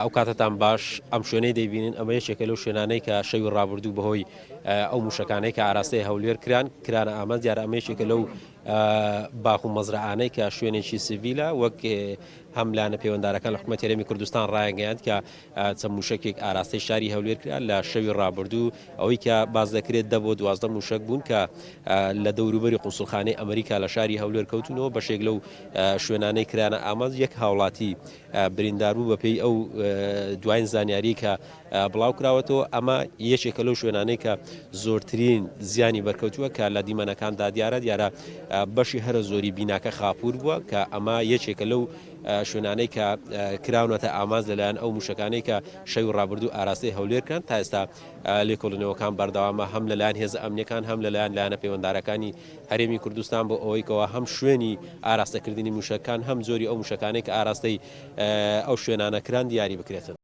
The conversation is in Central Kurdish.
ئەو کاتتان باش ئەم شوێنەی دەیبینن ئەمە یەکێکە لەو شوێنانەی کە شەوی ڕابردوو بەهۆی ئەو موشەکانەی کە ئاراستەی هەولێر کرانە ئامانج دیارە ئەمە یەکێکە لەو باخ و مەزرعانەی کە شوێنێکی سیڤیلە وەک هەم لایەنە پەیوەنددارەکان لە حکوومەتی هەرێمی کوردستان ڕایگەیاند کە چەند موشکێک ئاراستەی شاری هەولێر کرا لە شەوی ڕابردوو ئەوەی کە باز دەکرێت 10 بۆ 12 موشک بوون کە لە دەوروبەری قونسوڵخانەی ئەمریکا لە شاری هەولێر کەوتونەوە بەشێک لەو شوێنانەی کرانە ئامانج یەک هاوڵاتی بریندار بوو بەپێی ئەو دوایین زانیاری کە بڵاو کراوەتەوە ئەمە یەکێکە لەو شوێنانەی کە زۆرترین زیانی بەرکەوتووە کە لە دیمەنەکاندا دیارە بەشی هەرە زۆری بیناکە خاپور بووە کە ئەمە یەکێکە لەو شوێنانەی کە کراونەتە ئامانج لەلایەن ئەو موشەکانەی کە شەوی ڕابردوو ئاراستەی هەولێرکان تا ئێستا لێکۆڵینەوەکان بەردەوامە هەم لەلایەن هێزە ئەمنیەکان هەم لەلایەن لایەنە پەیوەنددارەکانی هەرێمی کوردستان بۆ ئەوەی کەەوە هەم شوێنی ئاراستەکردنی موشەکان هەم زۆری ئەو موشەکانەی کە ئاراستەی ئەو شوێنانەکران دیاری بکرێتن.